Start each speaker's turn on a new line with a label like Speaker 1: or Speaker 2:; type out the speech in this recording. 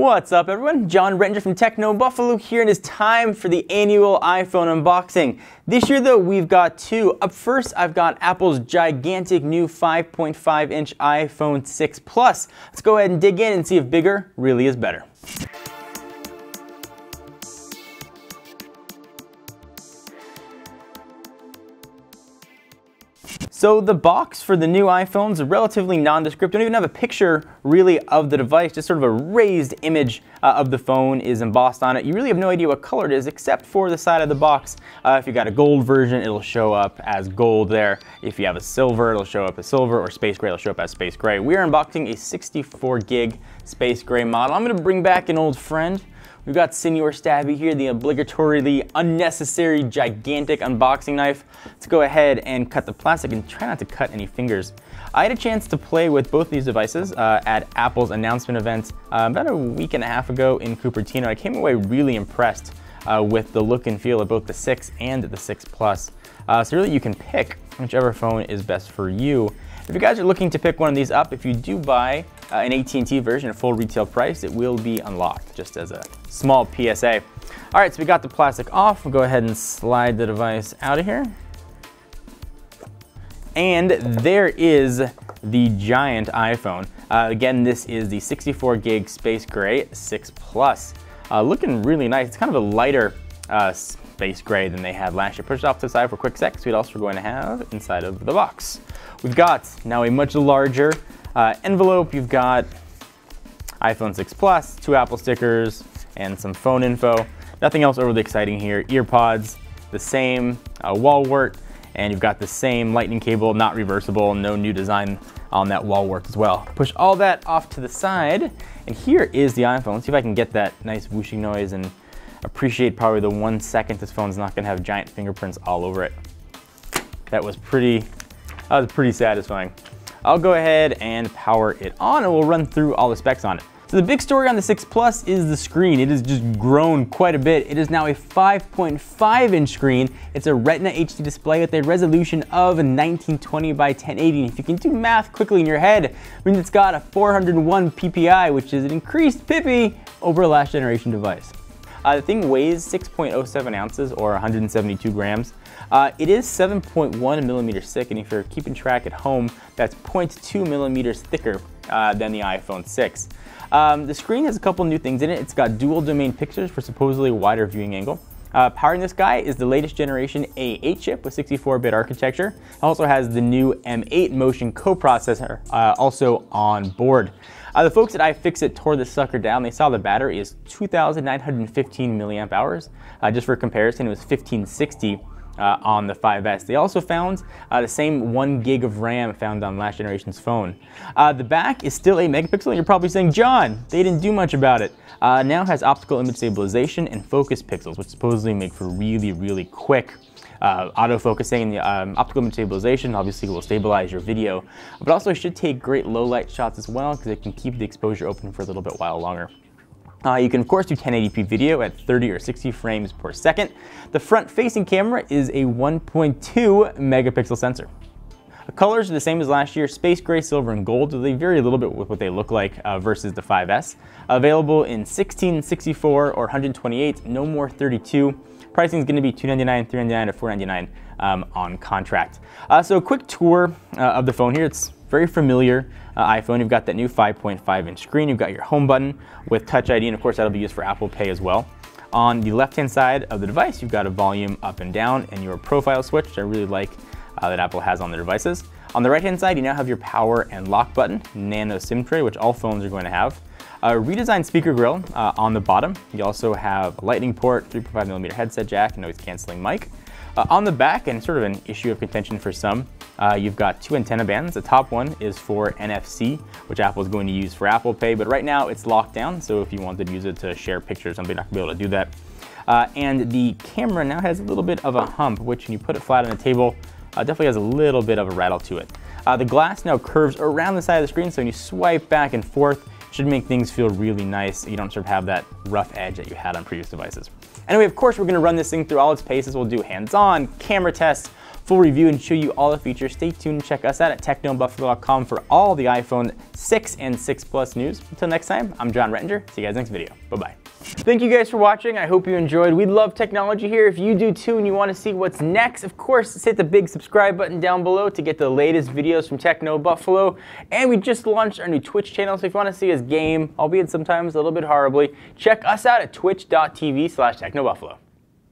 Speaker 1: What's up everyone? John Rettinger from Techno Buffalo here, and it's time for the annual iPhone unboxing. This year though, we've got two. Up first, I've got Apple's gigantic new 5.5-inch iPhone 6 Plus. Let's go ahead and dig in and see if bigger really is better. So the box for the new iPhones is relatively nondescript. Don't even have a picture really of the device, just sort of a raised image of the phone is embossed on it. You really have no idea what color it is except for the side of the box. If you got a gold version, it'll show up as gold there. If you have a silver, it'll show up as silver, or space gray, it'll show up as space gray. We are unboxing a 64 gig space gray model. I'm gonna bring back an old friend. We've got Senior Stabby here, the obligatorily unnecessary gigantic unboxing knife. Let's go ahead and cut the plastic and try not to cut any fingers. I had a chance to play with both these devices at Apple's announcement event about a week and a half ago in Cupertino. I came away really impressed with the look and feel of both the 6 and the 6 Plus. So really you can pick whichever phone is best for you. If you guys are looking to pick one of these up, if you do buy an AT&T version at full retail price, it will be unlocked, just as a small PSA. All right, so we got the plastic off. We'll go ahead and slide the device out of here. And there is the giant iPhone. Again, this is the 64 gig space gray 6 Plus. Looking really nice. It's kind of a lighter space gray than they had last year. Push it off to the side for a quick sec. So what else we're going to have inside of the box. We've got now a much larger envelope. You've got iPhone 6 Plus, 2 Apple stickers, and some phone info. Nothing else overly exciting here. Earpods, the same wall wart, and you've got the same lightning cable, not reversible, no new design on that wall wart as well. Push all that off to the side, and here is the iPhone. Let's see if I can get that nice whooshing noise and appreciate probably the 1 second this phone's not gonna have giant fingerprints all over it. That was pretty satisfying. I'll go ahead and power it on and we'll run through all the specs on it. So the big story on the 6 Plus is the screen. It has just grown quite a bit. It is now a 5.5-inch screen. It's a Retina HD display with a resolution of 1920 by 1080. And if you can do math quickly in your head, it means it's got a 401 PPI, which is an increased PPI over a last generation device. The thing weighs 6.07 ounces or 172 grams. It is 7.1 millimeters thick, and if you're keeping track at home, that's 0.2 millimeters thicker than the iPhone 6. The screen has a couple new things in it. It's got dual domain pixels for supposedly a wider viewing angle. Powering this guy is the latest generation A8 chip with 64-bit architecture. It also has the new M8 Motion coprocessor also on board. The folks at iFixit tore this sucker down. They saw the battery is 2,915 milliamp hours. Just for comparison, it was 1,560 on the 5S. They also found the same 1 gig of RAM found on last generation's phone. The back is still 8 megapixel, and you're probably saying, John, they didn't do much about it. Now has optical image stabilization and focus pixels, which supposedly make for really quick autofocusing. The optical image stabilization obviously will stabilize your video, but also should take great low light shots as well because it can keep the exposure open for a little bit while longer. You can of course do 1080p video at 30 or 60 frames per second. The front-facing camera is a 1.2 megapixel sensor. The colors are the same as last year, space gray, silver, and gold. They vary a little bit with what they look like versus the 5S. Available in 16, 64, or 128, no more 32. Pricing is going to be $299, $399, or $499 on contract. So a quick tour of the phone here. It's very familiar iPhone. You've got that new 5.5-inch screen. You've got your home button with Touch ID, and of course that'll be used for Apple Pay as well. On the left-hand side of the device, you've got a volume up and down and your profile switch, which I really like that Apple has on their devices. On the right-hand side, you now have your power and lock button, nano SIM tray, which all phones are going to have. A redesigned speaker grill on the bottom. You also have a lightning port, 3.5mm headset jack, and noise canceling mic. On the back, and sort of an issue of contention for some, you've got 2 antenna bands. The top one is for NFC, which Apple is going to use for Apple Pay, but right now it's locked down, so if you wanted to use it to share pictures, something, not going to be able to do that. And the camera now has a little bit of a hump, which when you put it flat on the table, definitely has a little bit of a rattle to it. The glass now curves around the side of the screen, so when you swipe back and forth, it should make things feel really nice. You don't sort of have that rough edge that you had on previous devices. Anyway, of course, we're going to run this thing through all its paces. We'll do hands-on, camera tests, full review and show you all the features. Stay tuned and check us out at technobuffalo.com for all the iPhone 6 and 6 Plus news. Until next time, I'm John Rettinger. See you guys next video. Bye-bye. Thank you guys for watching. I hope you enjoyed. We love technology here. If you do too and you want to see what's next, of course, hit the big subscribe button down below to get the latest videos from Techno Buffalo. And we just launched our new Twitch channel, so if you want to see us game, albeit sometimes a little bit horribly, check us out at twitch.tv/technobuffalo.